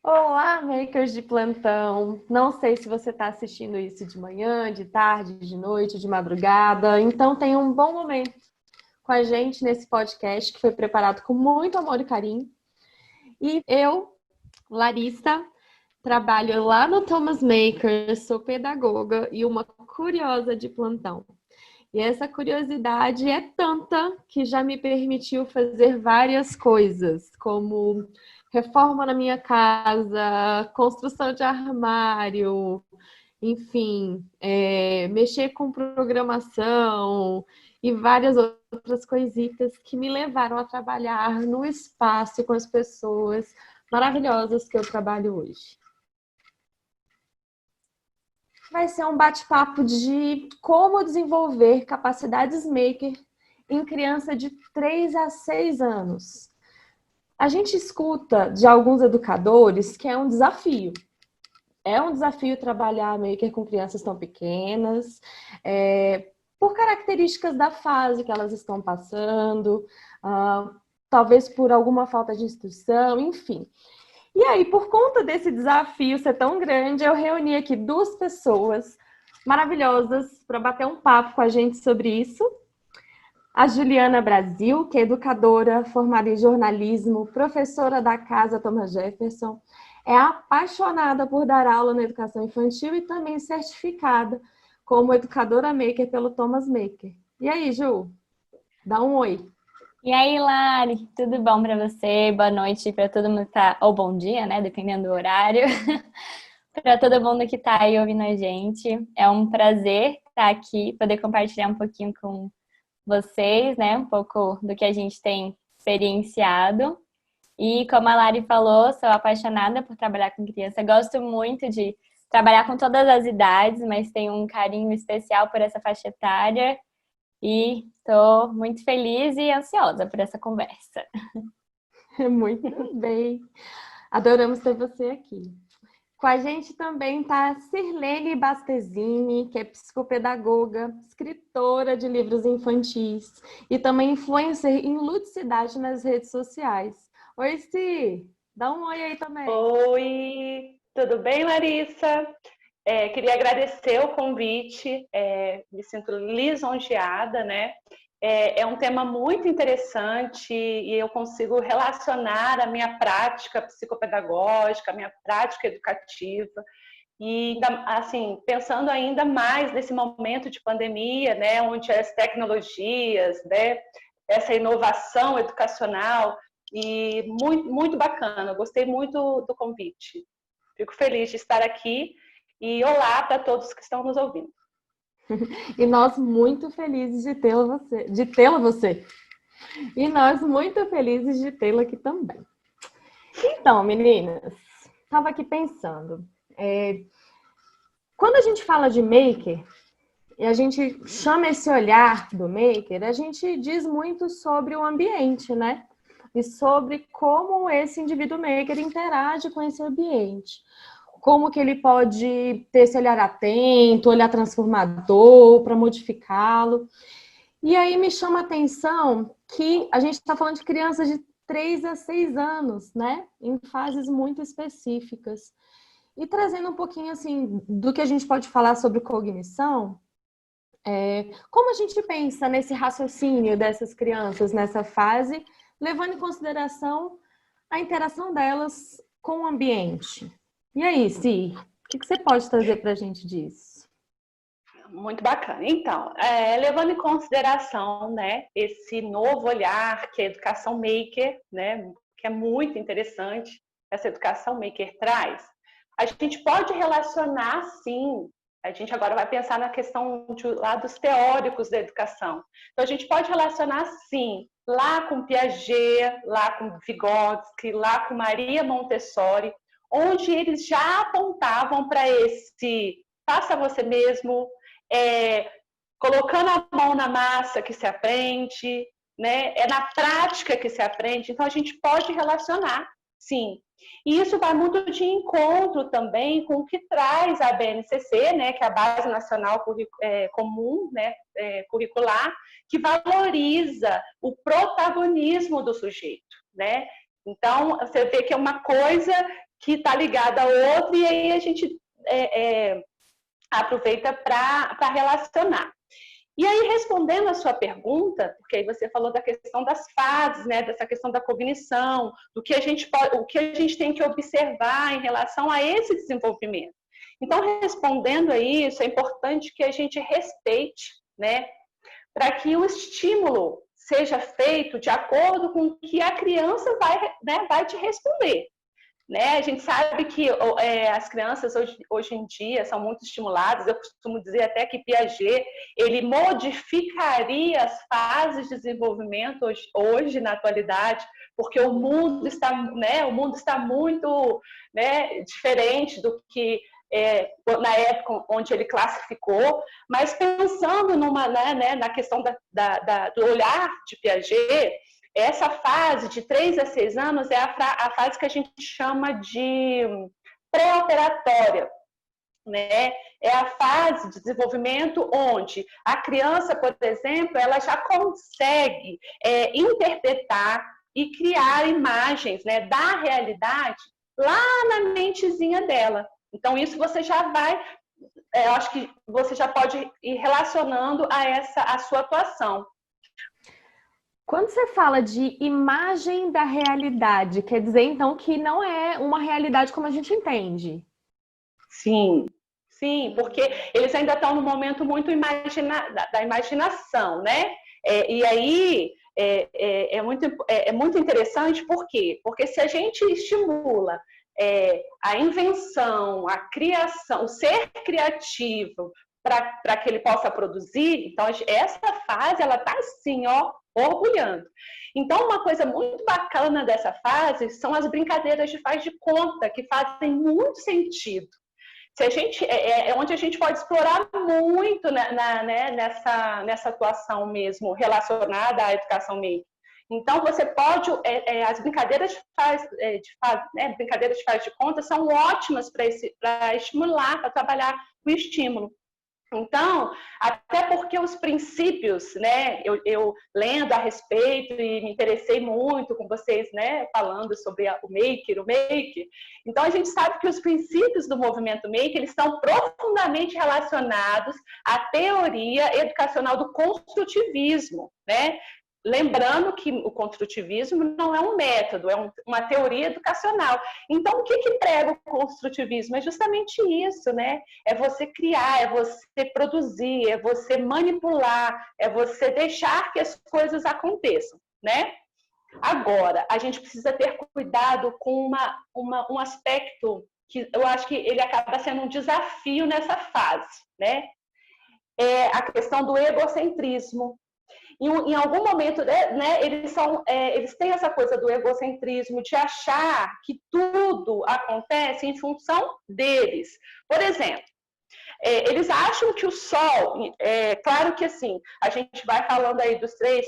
Olá, makers de plantão! Não sei se você está assistindo isso de manhã, de tarde, de noite, de madrugada. Então, tenha um bom momento com a gente nesse podcast que foi preparado com muito amor e carinho. E eu, Larissa, trabalho lá no Thomas Maker, sou pedagoga e uma curiosa de plantão. E essa curiosidade é tanta que já me permitiu fazer várias coisas, como reforma na minha casa, construção de armário, enfim, mexer com programação e várias outras coisitas que me levaram a trabalhar no espaço com as pessoas maravilhosas que eu trabalho hoje. Vai ser um bate-papo de como desenvolver capacidades maker em criança de 3 a 6 anos. A gente escuta de alguns educadores que é um desafio. É um desafio trabalhar maker com crianças tão pequenas, por características da fase que elas estão passando, talvez por alguma falta de instrução, enfim. E aí, por conta desse desafio ser tão grande, eu reuni aqui duas pessoas maravilhosas para bater um papo com a gente sobre isso. A Juliana Brasil, que é educadora, formada em jornalismo, professora da Casa Thomas Jefferson, é apaixonada por dar aula na educação infantil e também certificada como educadora maker pelo Thomas Maker. E aí, Ju? Dá um oi. E aí, Lari, tudo bom para você? Boa noite para todo mundo que tá, ou bom dia, né? Dependendo do horário. Para todo mundo que está aí ouvindo a gente. É um prazer estar aqui, poder compartilhar um pouquinho com vocês, né? Um pouco do que a gente tem experienciado. E como a Lari falou, sou apaixonada por trabalhar com criança. Gosto muito de trabalhar com todas as idades, mas tenho um carinho especial por essa faixa etária. E estou muito feliz e ansiosa por essa conversa. Muito bem. Adoramos ter você aqui. Com a gente também está a Sirlene Bastesini, que é psicopedagoga, escritora de livros infantis e também influencer em ludicidade nas redes sociais. Oi, Sir! Dá um oi aí também. Oi, tudo bem, Larissa? Queria agradecer o convite, me sinto lisonjeada, né? É um tema muito interessante e eu consigo relacionar a minha prática psicopedagógica, a minha prática educativa e, assim, pensando ainda mais nesse momento de pandemia, né, onde as tecnologias, né, essa inovação educacional e muito, muito bacana, gostei muito do convite. Fico feliz de estar aqui e olá para todos que estão nos ouvindo. E nós muito felizes de tê-la você. E nós muito felizes de tê-la aqui também. Então, meninas, estava aqui pensando. Quando a gente fala de maker, e a gente chama esse olhar do maker, a gente diz muito sobre o ambiente, né? E sobre como esse indivíduo maker interage com esse ambiente. Como que ele pode ter esse olhar atento, olhar transformador para modificá-lo. E aí me chama a atenção que a gente está falando de crianças de 3 a 6 anos, né? Em fases muito específicas. E trazendo um pouquinho assim do que a gente pode falar sobre cognição, como a gente pensa nesse raciocínio dessas crianças nessa fase, levando em consideração a interação delas com o ambiente. E aí, Si, o que você pode trazer para a gente disso? Muito bacana. Então, levando em consideração, né, esse novo olhar que a educação maker, né, que é muito interessante, essa educação maker traz, a gente pode relacionar, sim, a gente agora vai pensar na questão de lados teóricos da educação. Então, a gente pode relacionar, sim, lá com Piaget, lá com Vygotsky, lá com Maria Montessori, onde eles já apontavam para esse faça você mesmo, colocando a mão na massa que se aprende, né? É na prática que se aprende. Então, a gente pode relacionar, sim. E isso vai muito de encontro também com o que traz a BNCC, né? Que é a Base Nacional Comum, né? Curricular, que valoriza o protagonismo do sujeito, né? Então, você vê que é uma coisa que está ligado ao outro, e aí a gente aproveita para relacionar. E aí, respondendo a sua pergunta, porque aí você falou da questão das fases, né, dessa questão da cognição, do que o que a gente tem que observar em relação a esse desenvolvimento. Então, respondendo a isso, é importante que a gente respeite, né, para que o estímulo seja feito de acordo com o que a criança vai te responder. Né? A gente sabe que as crianças hoje em dia são muito estimuladas. Eu costumo dizer até que Piaget ele modificaria as fases de desenvolvimento hoje na atualidade, porque o mundo está muito, né, diferente do que na época onde ele classificou. Mas pensando na questão do olhar de Piaget, essa fase de 3 a 6 anos é a fase que a gente chama de pré-operatória, né? É a fase de desenvolvimento onde a criança, por exemplo, ela já consegue interpretar e criar imagens, né, da realidade lá na mentezinha dela. Então, isso você já vai, eu acho que você já pode ir relacionando a sua atuação. Quando você fala de imagem da realidade, quer dizer, então, que não é uma realidade como a gente entende? Sim, sim, porque eles ainda estão no momento muito da imaginação, né? E aí é muito interessante, por quê? Porque se a gente estimula a invenção, a criação, o ser criativo para que ele possa produzir, então essa fase ela está assim, ó, orgulhando. Então, uma coisa muito bacana dessa fase são as brincadeiras de faz de conta, que fazem muito sentido. Se a gente, onde a gente pode explorar muito nessa atuação mesmo relacionada à educação maker. Então, você pode, as brincadeiras brincadeiras de faz de conta são ótimas para estimular, para trabalhar o estímulo. Então, até porque os princípios, né, eu lendo a respeito e me interessei muito com vocês, né, falando sobre o Maker. Então, a gente sabe que os princípios do movimento Maker, eles estão profundamente relacionados à teoria educacional do construtivismo, né? Lembrando que o construtivismo não é um método, é uma teoria educacional. Então, o que prega o construtivismo? É justamente isso, né? É você criar, é você produzir, é você manipular, é você deixar que as coisas aconteçam, né? Agora, a gente precisa ter cuidado com um aspecto que eu acho que ele acaba sendo um desafio nessa fase, né? É a questão do egocentrismo. Em algum momento, né, eles têm essa coisa do egocentrismo, de achar que tudo acontece em função deles. Por exemplo, eles acham que o Sol, claro que assim, a gente vai falando aí dos 3,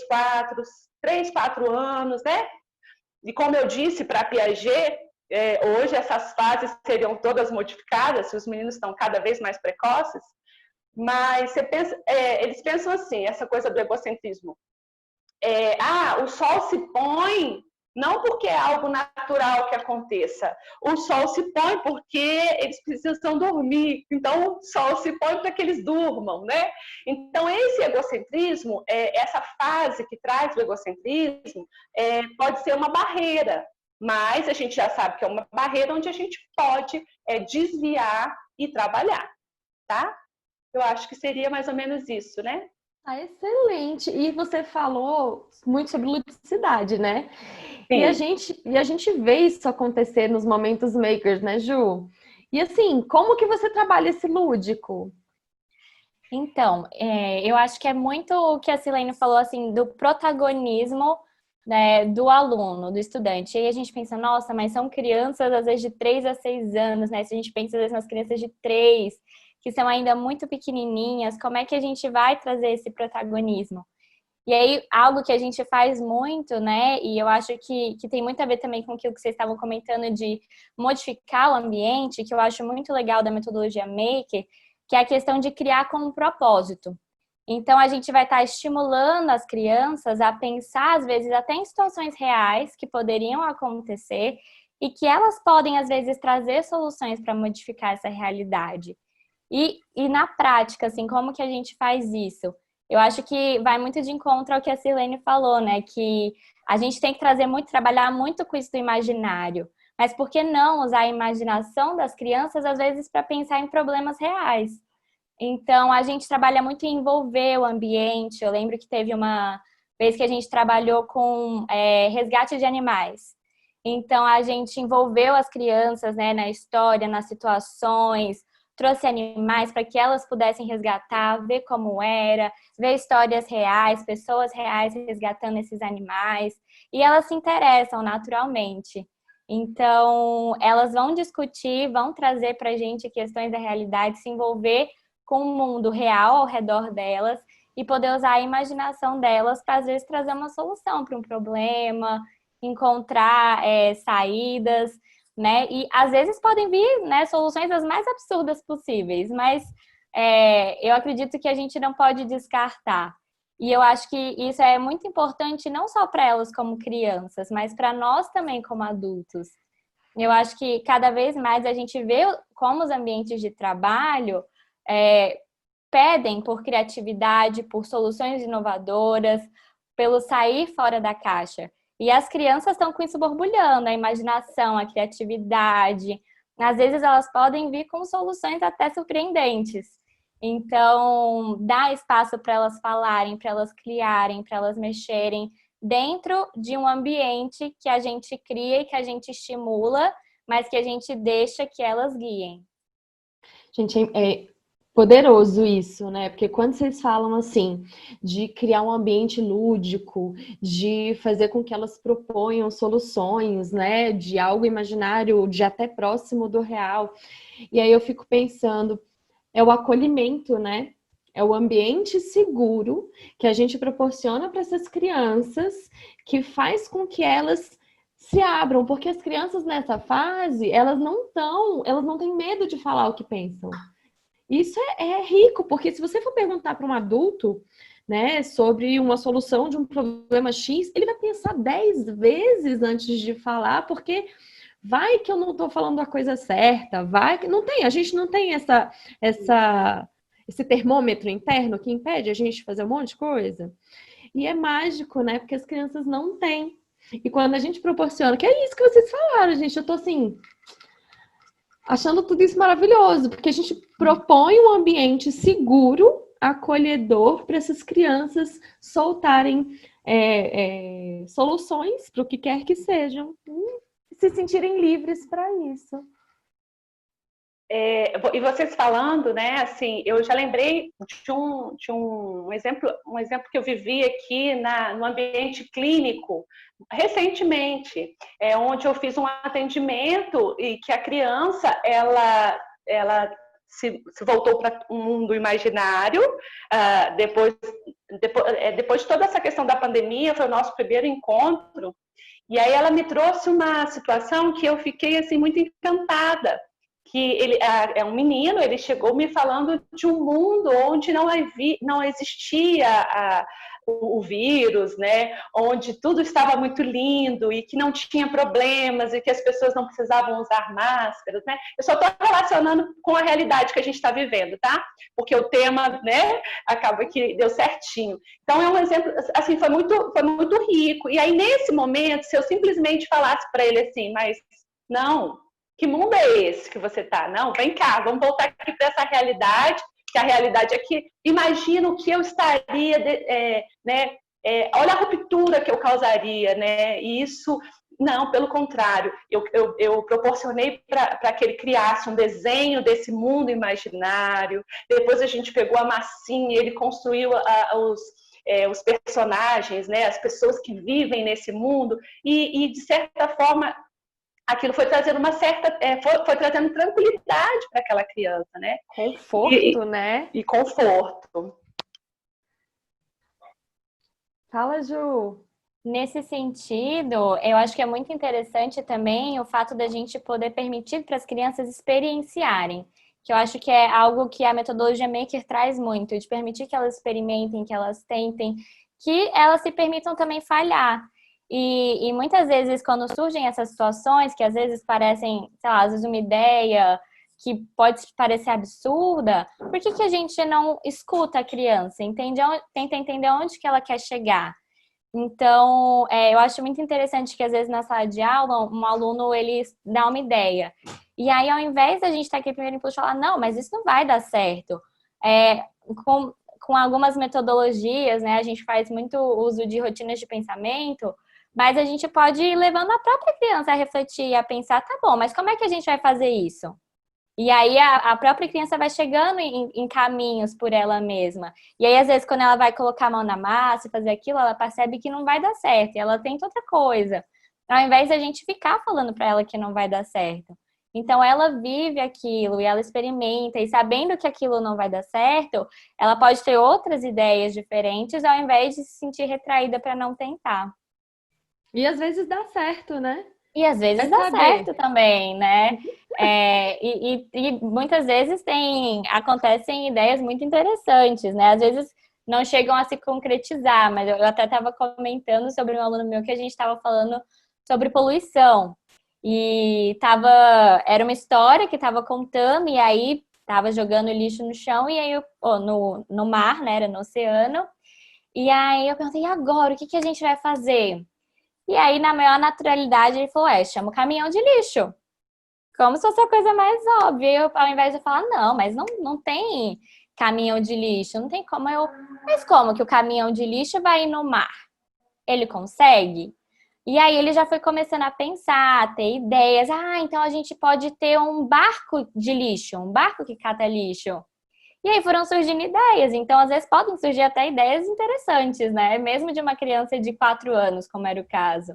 4 anos, né? E como eu disse para Piaget, hoje essas fases seriam todas modificadas, se os meninos estão cada vez mais precoces. Mas eles pensam assim, essa coisa do egocentrismo. O sol se põe não porque é algo natural que aconteça. O sol se põe porque eles precisam dormir. Então, o sol se põe para que eles durmam, né? Então, esse egocentrismo, essa fase que traz o egocentrismo, pode ser uma barreira. Mas a gente já sabe que é uma barreira onde a gente pode desviar e trabalhar, tá? Eu acho que seria mais ou menos isso, né? Ah, excelente! E você falou muito sobre ludicidade, né? Sim. E a gente vê isso acontecer nos momentos makers, né, Ju? E assim, como que você trabalha esse lúdico? Então, eu acho que é muito o que a Silene falou, assim, do protagonismo, né, do aluno, do estudante. E aí a gente pensa, nossa, mas são crianças, às vezes, de 3 a 6 anos, né? Se a gente pensa, às vezes, nas crianças de 3, que são ainda muito pequenininhas, como é que a gente vai trazer esse protagonismo? E aí, algo que a gente faz muito, né, e eu acho que tem muito a ver também com aquilo que vocês estavam comentando de modificar o ambiente, que eu acho muito legal da metodologia Maker, que é a questão de criar com um propósito. Então, a gente vai estar estimulando as crianças a pensar, às vezes, até em situações reais que poderiam acontecer, e que elas podem, às vezes, trazer soluções para modificar essa realidade. E na prática, assim, como que a gente faz isso? Eu acho que vai muito de encontro ao que a Sirlene falou, né? Que a gente tem que trabalhar muito com isso do imaginário. Mas por que não usar a imaginação das crianças, às vezes, para pensar em problemas reais? Então, a gente trabalha muito em envolver o ambiente. Eu lembro que teve uma vez que a gente trabalhou com resgate de animais. Então, a gente envolveu as crianças, né, na história, nas situações, trouxe animais para que elas pudessem resgatar, ver como era, ver histórias reais, pessoas reais resgatando esses animais. E elas se interessam naturalmente. Então, elas vão discutir, vão trazer para a gente questões da realidade, se envolver com o mundo real ao redor delas e poder usar a imaginação delas para, às vezes, trazer uma solução para um problema, encontrar saídas, né? E, às vezes, podem vir, né, soluções as mais absurdas possíveis, mas eu acredito que a gente não pode descartar. E eu acho que isso é muito importante não só para elas como crianças, mas para nós também como adultos. Eu acho que cada vez mais a gente vê como os ambientes de trabalho pedem por criatividade, por soluções inovadoras, pelo sair fora da caixa. E as crianças estão com isso borbulhando, a imaginação, a criatividade. Às vezes elas podem vir com soluções até surpreendentes. Então, dá espaço para elas falarem, para elas criarem, para elas mexerem dentro de um ambiente que a gente cria e que a gente estimula, mas que a gente deixa que elas guiem. Gente, é poderoso isso, né? Porque quando vocês falam assim, de criar um ambiente lúdico, de fazer com que elas proponham soluções, né? De algo imaginário, de até próximo do real. E aí eu fico pensando, é o acolhimento, né? É o ambiente seguro que a gente proporciona para essas crianças, que faz com que elas se abram, porque as crianças nessa fase, elas não têm medo de falar o que pensam. Isso é rico, porque se você for perguntar para um adulto, né, sobre uma solução de um problema X, ele vai pensar 10 vezes antes de falar, porque vai que eu não estou falando a coisa certa, vai que não tem, a gente não tem esse termômetro interno que impede a gente de fazer um monte de coisa. E é mágico, né? Porque as crianças não têm. E quando a gente proporciona, que é isso que vocês falaram, gente, eu tô assim, achando tudo isso maravilhoso, porque a gente propõe um ambiente seguro, acolhedor, para essas crianças soltarem soluções para o que quer que sejam, se sentirem livres para isso. E vocês falando, né, assim, eu já lembrei de um exemplo que eu vivi aqui no ambiente clínico recentemente, onde eu fiz um atendimento e que a criança ela se voltou para um mundo imaginário depois de toda essa questão da pandemia, foi o nosso primeiro encontro, e aí ela me trouxe uma situação que eu fiquei assim muito encantada. Que ele é um menino, ele chegou me falando de um mundo onde não existia o vírus, né? Onde tudo estava muito lindo e que não tinha problemas e que as pessoas não precisavam usar máscaras, né? Eu só estou relacionando com a realidade que a gente está vivendo, tá? Porque o tema, né, acaba que deu certinho. Então é um exemplo, assim, foi muito rico. E aí nesse momento, se eu simplesmente falasse para ele assim, mas não, que mundo é esse que você está? Não, vem cá, vamos voltar aqui para essa realidade, que a realidade é que imagina o que eu estaria, olha a ruptura que eu causaria, né? E isso, não, pelo contrário, eu proporcionei para que ele criasse um desenho desse mundo imaginário, depois a gente pegou a massinha, ele construiu os personagens, né? As pessoas que vivem nesse mundo, e de certa forma aquilo foi trazendo foi trazendo tranquilidade para aquela criança, né? Conforto, né? E conforto. Fala, Ju. Nesse sentido, eu acho que é muito interessante também o fato da gente poder permitir para as crianças experienciarem, que eu acho que é algo que a metodologia Maker traz muito, de permitir que elas experimentem, que elas tentem, que elas se permitam também falhar. E muitas vezes, quando surgem essas situações, que às vezes parecem, sei lá, às vezes uma ideia que pode parecer absurda, por que a gente não escuta a criança? Tenta entender onde que ela quer chegar. Então, eu acho muito interessante que, às vezes, na sala de aula, um aluno, ele dá uma ideia. E aí, ao invés da gente estar aqui primeiro impulso, falar, não, mas isso não vai dar certo. É, com algumas metodologias, né, a gente faz muito uso de rotinas de pensamento, mas a gente pode ir levando a própria criança a refletir, a pensar, tá bom, mas como é que a gente vai fazer isso? E aí a própria criança vai chegando em caminhos por ela mesma. E aí, às vezes, quando ela vai colocar a mão na massa e fazer aquilo, ela percebe que não vai dar certo. E ela tenta outra coisa. Ao invés da gente ficar falando para ela que não vai dar certo. Então, ela vive aquilo e ela experimenta. E sabendo que aquilo não vai dar certo, ela pode ter outras ideias diferentes ao invés de se sentir retraída para não tentar. E às vezes dá certo, né? E às vezes dá certo também, né? E muitas vezes acontecem ideias muito interessantes, né? Às vezes não chegam a se concretizar, mas eu até estava comentando sobre um aluno meu que a gente estava falando sobre poluição. Era uma história que estava contando, e aí estava jogando lixo no chão, e aí no mar, né? Era no oceano. E aí eu perguntei, e agora? O que a gente vai fazer? E aí, na maior naturalidade, ele falou, chama o caminhão de lixo. Como se fosse a coisa mais óbvia. Eu, ao invés de falar, não, mas não tem caminhão de lixo, não tem como Mas como que o caminhão de lixo vai ir no mar? Ele consegue? E aí ele já foi começando a pensar, a ter ideias. Então a gente pode ter um barco de lixo, um barco que cata lixo. E aí foram surgindo ideias. Então, às vezes, podem surgir até ideias interessantes, né? Mesmo de uma criança de 4 anos, como era o caso.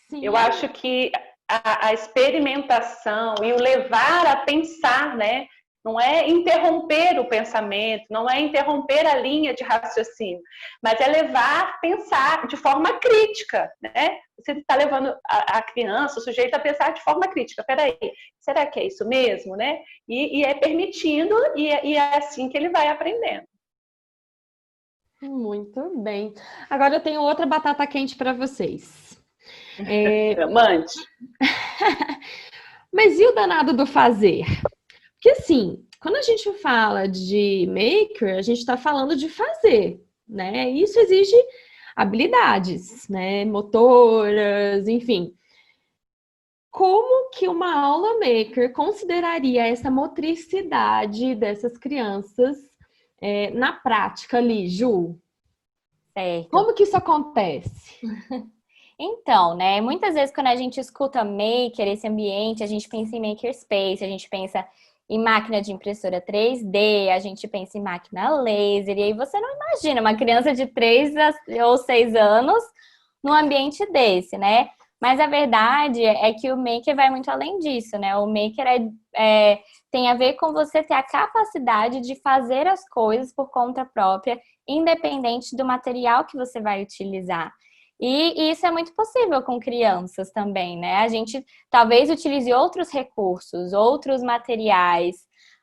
Sim. Eu acho que a experimentação e o levar a pensar, né? Não é interromper o pensamento, não é interromper a linha de raciocínio, mas é levar a pensar de forma crítica, né? Você está levando a criança, o sujeito a pensar de forma crítica. Peraí, será que é isso mesmo, né? E é permitindo e é assim que ele vai aprendendo. Muito bem. Agora eu tenho outra batata quente para vocês. Mande. Mas e o danado do fazer? Porque assim, quando a gente fala de maker, a gente está falando de fazer, né? Isso exige habilidades, né? Motoras, enfim. Como que uma aula maker consideraria essa motricidade dessas crianças na prática ali, Ju? Certo. Como que isso acontece? Então, né, muitas vezes quando a gente escuta maker, esse ambiente, a gente pensa em makerspace, a gente pensa em máquina de impressora 3D, a gente pensa em máquina laser, e aí você não imagina uma criança de 3 ou 6 anos num ambiente desse, né? Mas a verdade é que o maker vai muito além disso, né? O maker tem a ver com você ter a capacidade de fazer as coisas por conta própria, independente do material que você vai utilizar. E isso é muito possível com crianças também, né? A gente talvez utilize outros recursos, outros materiais,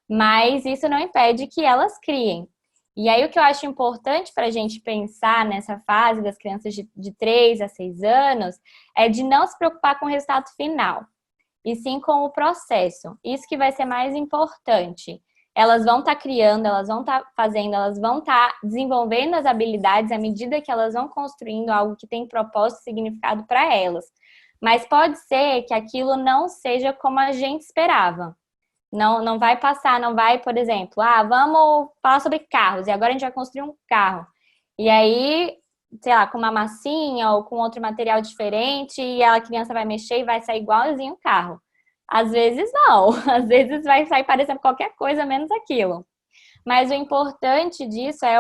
mas isso não impede que elas criem. E aí o que eu acho importante para a gente pensar nessa fase das crianças de 3 a 6 anos é de não se preocupar com o resultado final, e sim com o processo. Isso que vai ser mais importante. Elas vão estar criando, elas vão estar fazendo, elas vão estar desenvolvendo as habilidades à medida que elas vão construindo algo que tem propósito e significado para elas. Mas pode ser que aquilo não seja como a gente esperava. Não vai passar, não vai, por exemplo, vamos falar sobre carros, e agora a gente vai construir um carro. E aí, sei lá, com uma massinha ou com outro material diferente, e a criança vai mexer e vai sair igualzinho o carro. Às vezes não, às vezes vai sair parecendo qualquer coisa menos aquilo. Mas o importante disso é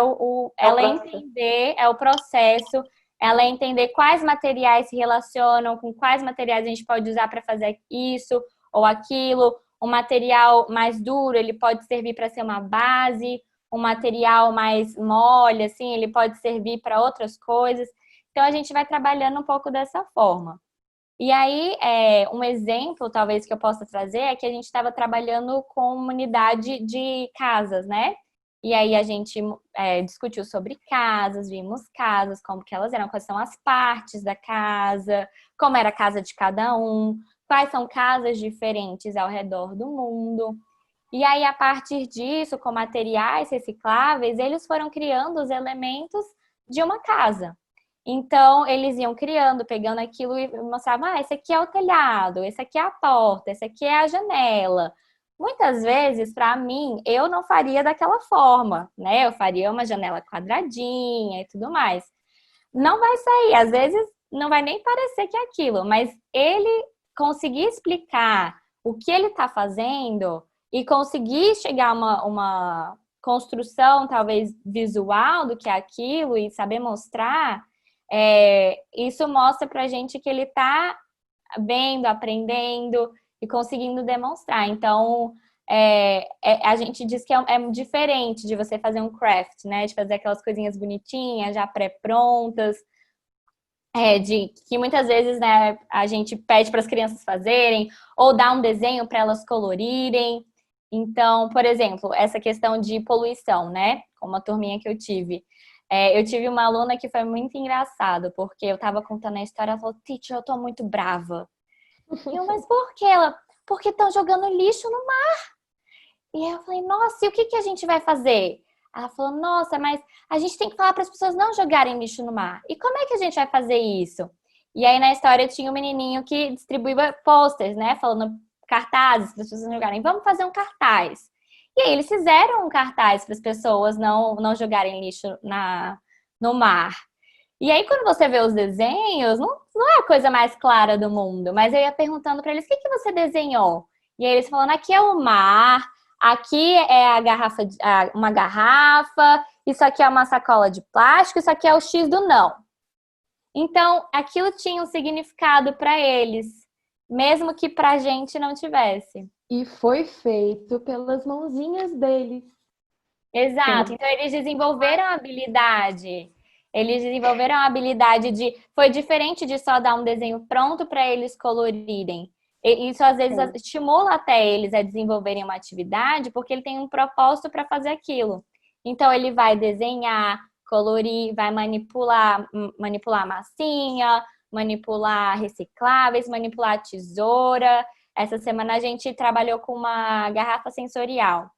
ela entender, é o processo, ela entender quais materiais se relacionam, com quais materiais a gente pode usar para fazer isso ou aquilo. Um material mais duro, ele pode servir para ser uma base, um material mais mole, assim, ele pode servir para outras coisas. Então, a gente vai trabalhando um pouco dessa forma. E aí, um exemplo, talvez, que eu possa trazer é que a gente estava trabalhando com uma unidade de casas, né? E aí a gente discutiu sobre casas, vimos casas, como que elas eram, quais são as partes da casa, como era a casa de cada um, quais são casas diferentes ao redor do mundo. E aí, a partir disso, com materiais recicláveis, eles foram criando os elementos de uma casa. Então, eles iam criando, pegando aquilo e mostravam, esse aqui é o telhado, esse aqui é a porta, esse aqui é a janela. Muitas vezes, para mim, eu não faria daquela forma, né? Eu faria uma janela quadradinha e tudo mais. Não vai sair, às vezes não vai nem parecer que é aquilo, mas ele conseguir explicar o que ele está fazendo e conseguir chegar a uma construção, talvez, visual do que é aquilo e saber mostrar, isso mostra pra gente que ele está vendo, aprendendo e conseguindo demonstrar. Então, a gente diz que é diferente de você fazer um craft, né? De fazer aquelas coisinhas bonitinhas, já pré-prontas, de que muitas vezes, né, a gente pede para as crianças fazerem ou dá um desenho para elas colorirem. Então, por exemplo, essa questão de poluição, né? Como a turminha que eu tive. Eu tive uma aluna que foi muito engraçado, porque eu estava contando a história, ela falou, teacher, eu tô muito brava. E eu, mas por quê? Ela, porque estão jogando lixo no mar. E aí eu falei, nossa, e o que a gente vai fazer? Ela falou, nossa, mas a gente tem que falar para as pessoas não jogarem lixo no mar. E como é que a gente vai fazer isso? E aí na história tinha um menininho que distribuía posters, né? Falando cartazes para as pessoas não jogarem. Vamos fazer um cartaz. E aí eles fizeram um cartaz para as pessoas não jogarem lixo no mar. E aí quando você vê os desenhos, não é a coisa mais clara do mundo. Mas eu ia perguntando para eles, o que você desenhou? E aí eles falando, aqui é o mar. Aqui é uma garrafa, isso aqui é uma sacola de plástico, isso aqui é o X do não. Então, aquilo tinha um significado para eles, mesmo que para a gente não tivesse. E foi feito pelas mãozinhas deles. Exato. Então, eles desenvolveram a habilidade. Eles desenvolveram a habilidade Foi diferente de só dar um desenho pronto para eles colorirem. Isso às vezes estimula até eles a desenvolverem uma atividade, porque ele tem um propósito para fazer aquilo. Então ele vai desenhar, colorir, vai manipular massinha, manipular recicláveis, manipular tesoura. Essa semana a gente trabalhou com uma garrafa sensorial.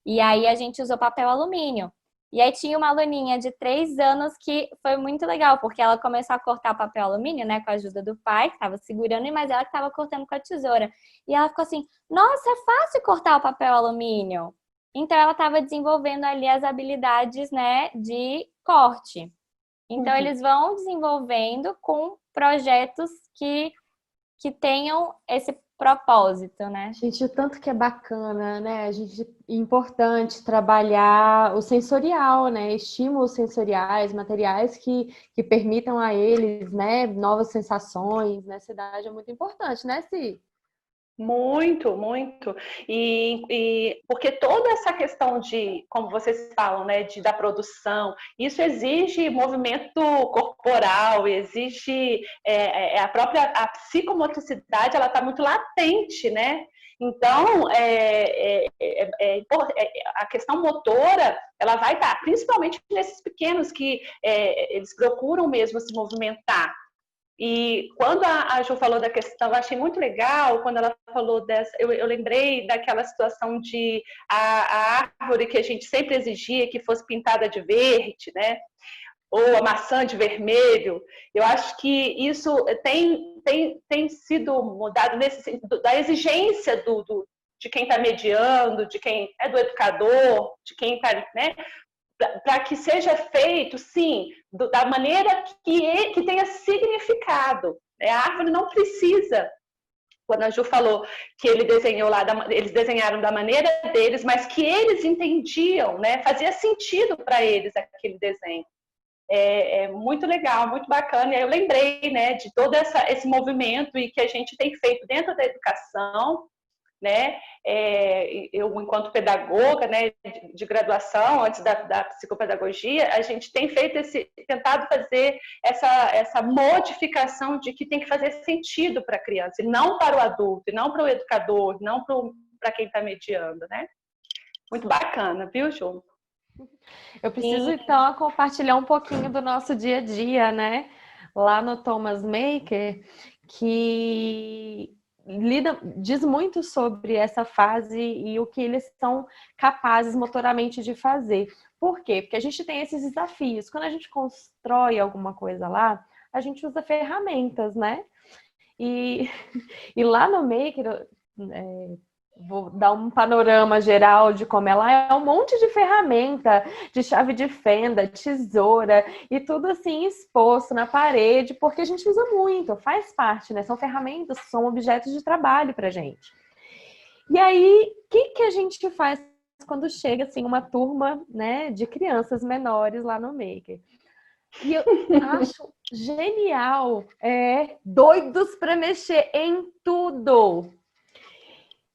E aí a gente usou papel alumínio. E aí tinha uma aluninha de 3 anos que foi muito legal, porque ela começou a cortar o papel alumínio, né, com a ajuda do pai, que estava segurando, mas ela que estava cortando com a tesoura. E ela ficou assim, nossa, é fácil cortar o papel alumínio. Então ela estava desenvolvendo ali as habilidades, né, de corte. Então eles vão desenvolvendo com projetos que tenham esse propósito, né? Gente, o tanto que é bacana, né? É importante trabalhar o sensorial, né? Estímulos sensoriais, materiais que permitam a eles, né, novas sensações nessa idade é muito importante, né, Si? Muito, muito. E porque toda essa questão como vocês falam, né, da produção, isso exige movimento corporal, exige a própria psicomotricidade, ela está muito latente, né? Então, a questão motora, ela vai estar, principalmente nesses pequenos que eles procuram mesmo se movimentar. E quando a Ju falou da questão, eu achei muito legal, quando ela falou dessa, eu lembrei daquela situação de a árvore que a gente sempre exigia que fosse pintada de verde, né? Ou a maçã de vermelho. Eu acho que isso tem sido mudado nesse sentido, da exigência de quem está mediando, de quem é do educador, de quem está, né? Para que seja feito, sim, da maneira que tenha significado. A árvore não precisa, quando a Ju falou que eles desenharam da maneira deles, mas que eles entendiam, né? Fazia sentido para eles aquele desenho. É muito legal, muito bacana. E aí eu lembrei, né, de todo esse movimento e que a gente tem feito dentro da educação, né? Eu, enquanto pedagoga, né, de graduação, antes da psicopedagogia, a gente tem tentado fazer essa modificação de que tem que fazer sentido para a criança, e não para o adulto, e não para o educador, não para quem está mediando, né? Muito bacana, viu, Ju? Eu preciso, E então, compartilhar um pouquinho do nosso dia a dia, né? Lá no Thomas Maker, que diz muito sobre essa fase e o que eles são capazes motoramente de fazer. Por quê? Porque a gente tem esses desafios. Quando a gente constrói alguma coisa lá, a gente usa ferramentas, né? E, e lá no Maker, vou dar um panorama geral de como ela é um monte de ferramenta, de chave de fenda, tesoura e tudo assim exposto na parede, porque a gente usa muito, faz parte, né? São ferramentas, são objetos de trabalho pra gente. E aí, o que a gente faz quando chega assim uma turma, né, de crianças menores lá no Maker? E eu acho genial, doidos para mexer em tudo.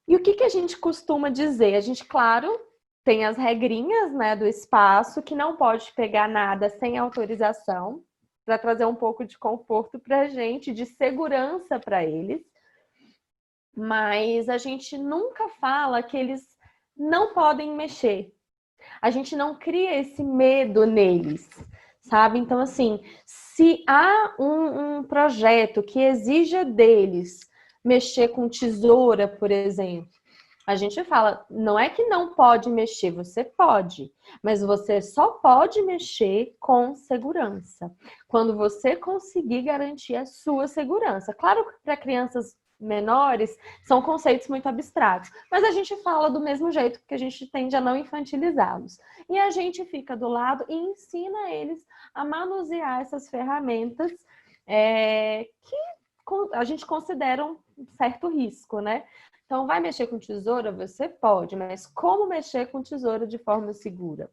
E o que a gente costuma dizer? A gente, claro, tem as regrinhas, né, do espaço, que não pode pegar nada sem autorização, para trazer um pouco de conforto para a gente, de segurança para eles. Mas a gente nunca fala que eles não podem mexer. A gente não cria esse medo neles, sabe? Então, assim, se há um projeto que exija deles mexer com tesoura, por exemplo, a gente fala, não é que não pode mexer, você pode, mas você só pode mexer com segurança. Quando você conseguir garantir a sua segurança. Claro que para crianças menores são conceitos muito abstratos, mas a gente fala do mesmo jeito porque a gente tende a não infantilizá-los. E a gente fica do lado e ensina eles a manusear essas ferramentas que a gente considera um certo risco, né? Então, vai mexer com tesoura? Você pode, mas como mexer com tesoura de forma segura?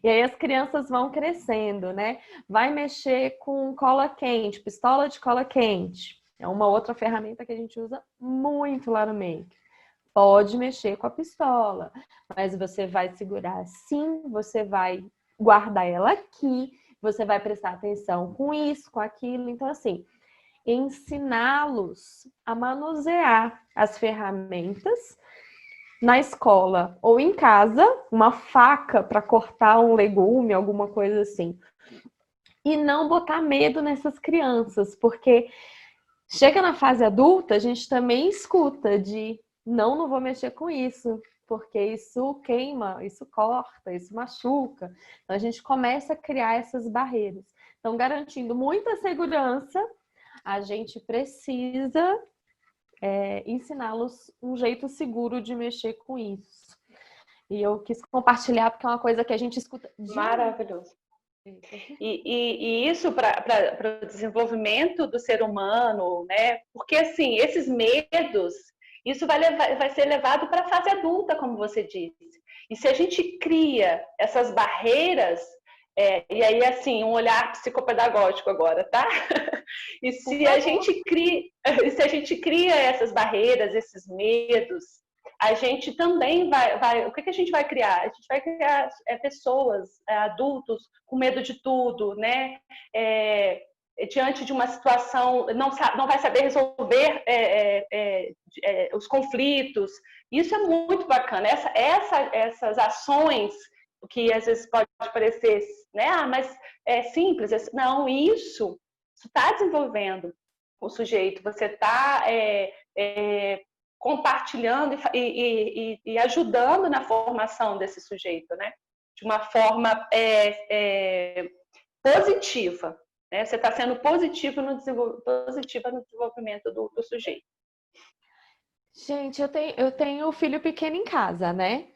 E aí as crianças vão crescendo, né? Vai mexer com cola quente, pistola de cola quente. É uma outra ferramenta que a gente usa muito lá no Make. Pode mexer com a pistola, mas você vai segurar assim, você vai guardar ela aqui, você vai prestar atenção com isso, com aquilo. Então, assim, ensiná-los a manusear as ferramentas na escola ou em casa, uma faca para cortar um legume, alguma coisa assim. E não botar medo nessas crianças, porque chega na fase adulta, a gente também escuta de não vou mexer com isso, porque isso queima, isso corta, isso machuca. Então a gente começa a criar essas barreiras. Então, garantindo muita segurança, a gente precisa ensiná-los um jeito seguro de mexer com isso. E eu quis compartilhar porque é uma coisa que a gente escuta. Maravilhoso. E isso para o desenvolvimento do ser humano, né? Porque assim, esses medos, isso vai ser levado para a fase adulta, como você disse. E se a gente cria essas barreiras, e aí assim, um olhar psicopedagógico agora, tá? E se a gente cria essas barreiras, esses medos, a gente também o que a gente vai criar? A gente vai criar pessoas, adultos com medo de tudo, né? Diante de uma situação, não vai saber resolver os conflitos. Isso é muito bacana. Essas ações que às vezes pode parecer, né? Mas é simples. Não, isso está desenvolvendo o sujeito. Você está compartilhando e ajudando na formação desse sujeito, né? De uma forma positiva. Né? Você está sendo positiva no desenvolvimento do sujeito. Gente, eu tenho filho pequeno em casa, né?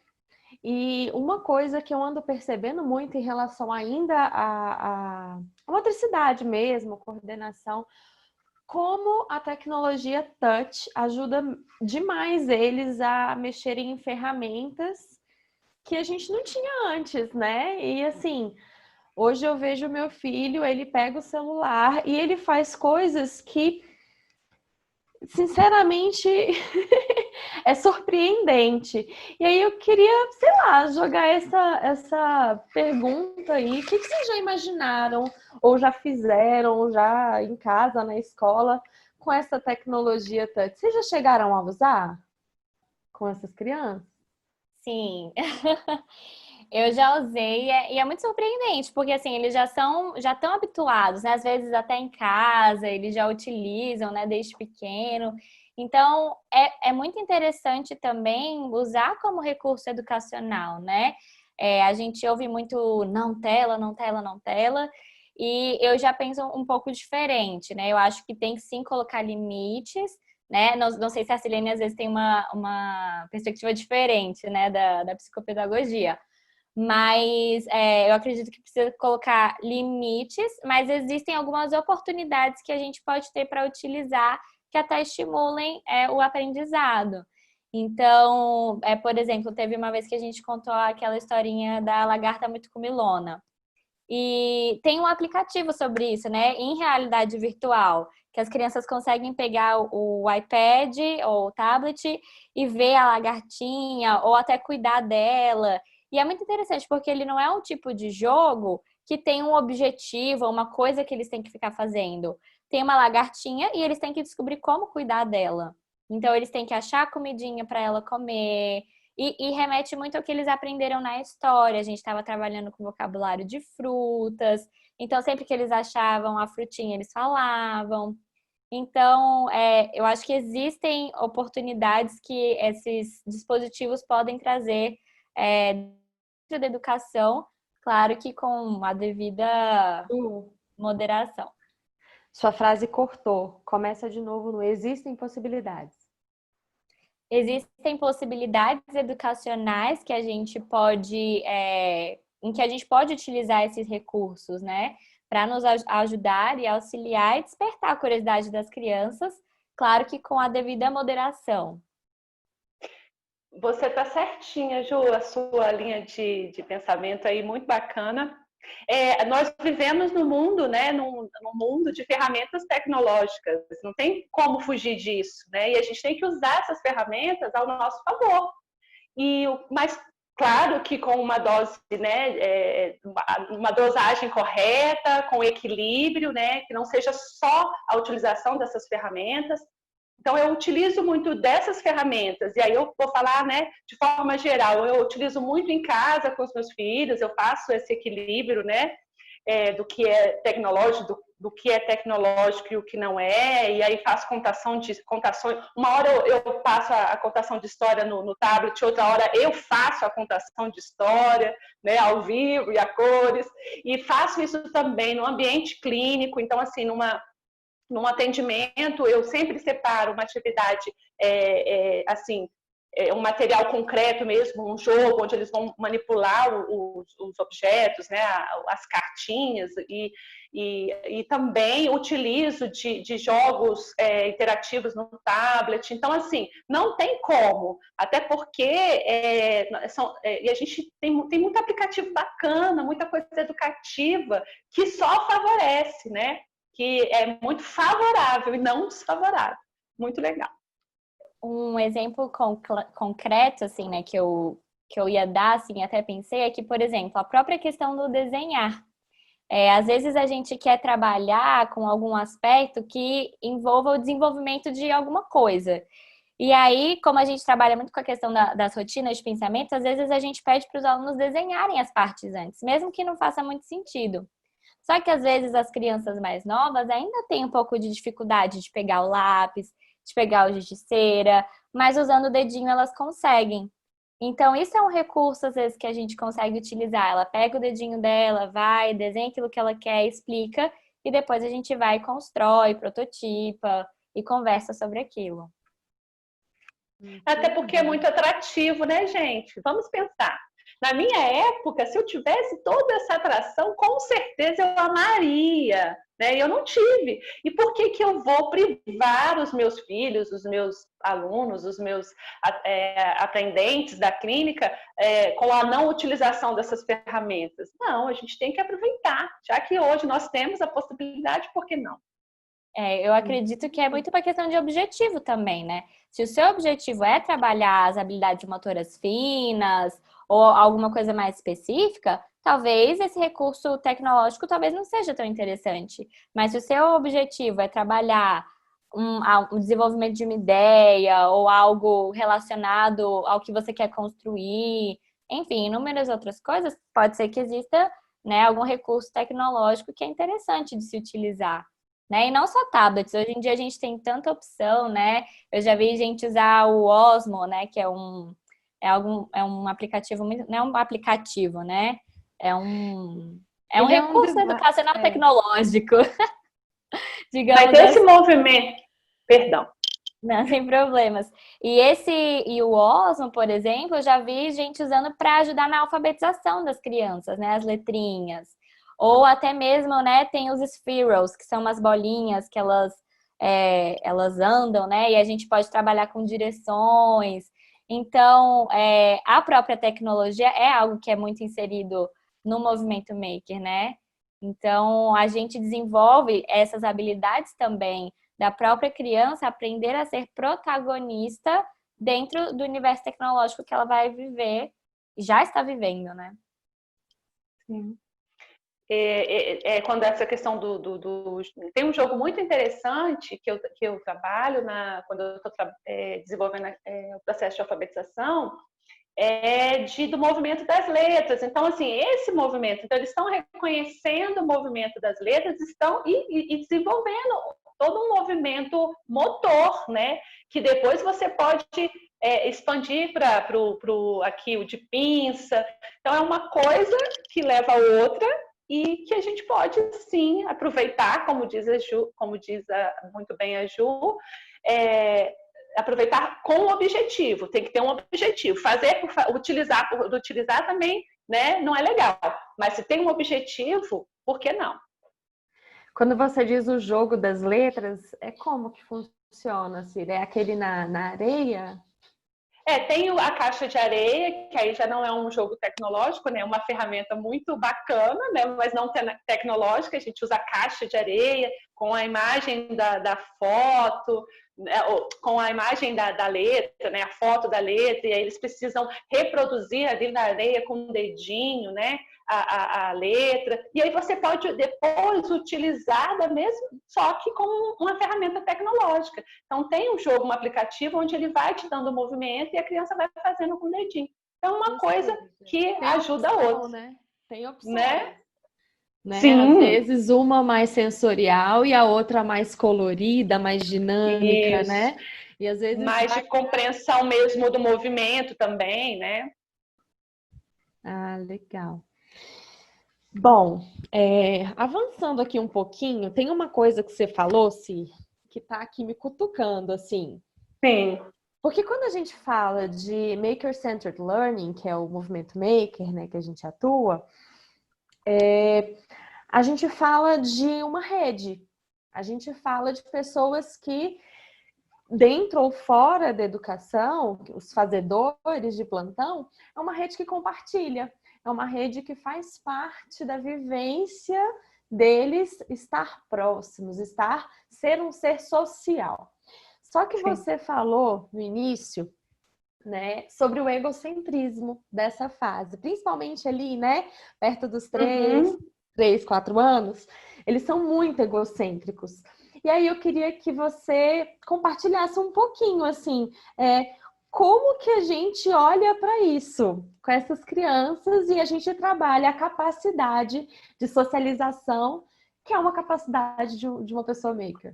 E uma coisa que eu ando percebendo muito em relação ainda à motricidade mesmo, coordenação, como a tecnologia touch ajuda demais eles a mexerem em ferramentas que a gente não tinha antes, né? E assim, hoje eu vejo meu filho, ele pega o celular e ele faz coisas que, sinceramente, é surpreendente. E aí eu queria, sei lá, jogar essa pergunta aí. O que vocês já imaginaram, ou já fizeram, ou já em casa, na escola, com essa tecnologia touch? Vocês já chegaram a usar com essas crianças? Sim. Eu já usei e é muito surpreendente, porque assim, eles já estão habituados, né? Às vezes até em casa, eles já utilizam, né, desde pequeno. Então, é muito interessante também usar como recurso educacional, né? A gente ouve muito não tela, não tela, não tela, e eu já penso um pouco diferente, né? Eu acho que tem que sim colocar limites, né? Não sei se a Silene às vezes tem uma perspectiva diferente, né, da psicopedagogia. Mas eu acredito que precisa colocar limites, mas existem algumas oportunidades que a gente pode ter para utilizar que até estimulem o aprendizado. Então, por exemplo, teve uma vez que a gente contou aquela historinha da lagarta muito comilona. E tem um aplicativo sobre isso, né? Em realidade virtual, que as crianças conseguem pegar o iPad ou o tablet e ver a lagartinha ou até cuidar dela. E é muito interessante porque ele não é um tipo de jogo que tem um objetivo, uma coisa que eles têm que ficar fazendo. Tem uma lagartinha e eles têm que descobrir como cuidar dela. Então eles têm que achar comidinha para ela comer. E remete muito ao que eles aprenderam na história. A gente estava trabalhando com vocabulário de frutas, então sempre que eles achavam a frutinha, eles falavam. Então, eu acho que existem oportunidades que esses dispositivos podem trazer dentro da educação, claro que com a devida moderação. Sua frase cortou. Começa de novo no existem possibilidades. Existem possibilidades educacionais que a gente pode, em que a gente pode utilizar esses recursos, né? Para nos ajudar e auxiliar e despertar a curiosidade das crianças, claro que com a devida moderação. Você está certinha, Ju, a sua linha de pensamento aí, muito bacana. Nós vivemos no mundo, né, num mundo de ferramentas tecnológicas, não tem como fugir disso, né? E a gente tem que usar essas ferramentas ao nosso favor. Mas claro que com uma dose, né, uma dosagem correta, com equilíbrio, né, que não seja só a utilização dessas ferramentas. Então, eu utilizo muito dessas ferramentas, e aí eu vou falar, né, de forma geral, eu utilizo muito em casa com os meus filhos, eu faço esse equilíbrio, né, do que é tecnológico, do que é tecnológico e o que não é, e aí faço contações. Uma hora eu faço a contação de história no tablet, outra hora eu faço a contação de história, né, ao vivo e a cores, e faço isso também no ambiente clínico, então, assim, num atendimento, eu sempre separo uma atividade, assim, um material concreto mesmo, um jogo onde eles vão manipular os objetos, né, as cartinhas, e também utilizo de jogos interativos no tablet. Então, assim, não tem como, até porque e a gente tem muito aplicativo bacana, muita coisa educativa que só favorece, né? Que é muito favorável e não desfavorável. Muito legal. Um exemplo concreto, assim, né, que eu ia dar, assim, até pensei, é que, por exemplo, a própria questão do desenhar. Às vezes a gente quer trabalhar com algum aspecto que envolva o desenvolvimento de alguma coisa. E aí, como a gente trabalha muito com a questão das rotinas de pensamento, às vezes a gente pede para os alunos desenharem as partes antes, mesmo que não faça muito sentido. Só que às vezes as crianças mais novas ainda têm um pouco de dificuldade de pegar o lápis, de pegar o giz de cera, mas usando o dedinho elas conseguem. Então, isso é um recurso, às vezes, que a gente consegue utilizar. Ela pega o dedinho dela, vai, desenha aquilo que ela quer, explica, e depois a gente vai e constrói, prototipa e conversa sobre aquilo. Até porque é muito atrativo, né, gente? Vamos pensar. Na minha época, se eu tivesse toda essa atração, com certeza eu amaria, né? E eu não tive. E por que que eu vou privar os meus filhos, os meus alunos, os meus atendentes da clínica com a não utilização dessas ferramentas? Não, a gente tem que aproveitar. Já que hoje nós temos a possibilidade, por que não? Eu acredito que é muito uma questão de objetivo também, né? Se o seu objetivo é trabalhar as habilidades motoras finas ou alguma coisa mais específica, talvez esse recurso tecnológico talvez não seja tão interessante. Mas se o seu objetivo é trabalhar o desenvolvimento de uma ideia ou algo relacionado ao que você quer construir, enfim, inúmeras outras coisas, pode ser que exista, né, algum recurso tecnológico que é interessante de se utilizar. Né? E não só tablets, hoje em dia a gente tem tanta opção, né? Eu já vi gente usar o Osmo, né? Que é um aplicativo, não é um aplicativo, né? É um Ele é recurso educacional tecnológico, digamos Mas esse assim. movimento, perdão. Não, sem problemas. E o Osmo, por exemplo, eu já vi gente usando para ajudar na alfabetização das crianças, né? As letrinhas. Ou até mesmo, né, tem os Spheros, que são umas bolinhas que elas andam, né? E a gente pode trabalhar com direções. Então, a própria tecnologia é algo que é muito inserido no movimento maker, né? Então, a gente desenvolve essas habilidades também da própria criança aprender a ser protagonista dentro do universo tecnológico que ela vai viver, já está vivendo, né? Sim. Quando essa questão tem um jogo muito interessante que eu trabalho quando eu estou desenvolvendo o processo de alfabetização, do movimento das letras. Então, assim, esse movimento, então eles estão reconhecendo o movimento das letras, estão e desenvolvendo todo um movimento motor, né? Que depois você pode expandir para aqui o de pinça. Então, é uma coisa que leva a outra e que a gente pode, sim, aproveitar, como diz muito bem a Ju, aproveitar com objetivo, tem que ter um objetivo. Utilizar também, né, não é legal, mas se tem um objetivo, por que não? Quando você diz o jogo das letras, como que funciona, Cira? É aquele na areia? Tem a caixa de areia, que aí já não é um jogo tecnológico, né? É uma ferramenta muito bacana, né? Mas não tecnológica. A gente usa a caixa de areia com a imagem da foto, né? Com a imagem da letra, né? A foto da letra, e aí eles precisam reproduzir ali na areia com um dedinho, né? A letra, e aí você pode depois utilizar da mesma, só que com uma ferramenta tecnológica. Então tem um jogo, um aplicativo onde ele vai te dando movimento e a criança vai fazendo com o dedinho. Então é uma coisa que ajuda a outra. Né? Tem opção, né? Sim. Às vezes uma mais sensorial e a outra mais colorida, mais dinâmica, Isso. né? E às vezes mais de compreensão mesmo do movimento também, né? Ah, legal. Bom, avançando aqui um pouquinho, tem uma coisa que você falou, Si, que está aqui me cutucando, assim. Sim. Porque quando a gente fala de Maker-Centered Learning, que é o movimento Maker, né, que a gente atua, a gente fala de uma rede. A gente fala de pessoas que, dentro ou fora da educação, os fazedores de plantão, é uma rede que compartilha. É uma rede que faz parte da vivência deles estar próximos, ser um ser social. Só que você falou no início, né, sobre o egocentrismo dessa fase, principalmente ali, né, perto dos 3, 4 anos, eles são muito egocêntricos. E aí eu queria que você compartilhasse um pouquinho, assim, como que a gente olha para isso com essas crianças e a gente trabalha a capacidade de socialização, que é uma capacidade de uma pessoa maker.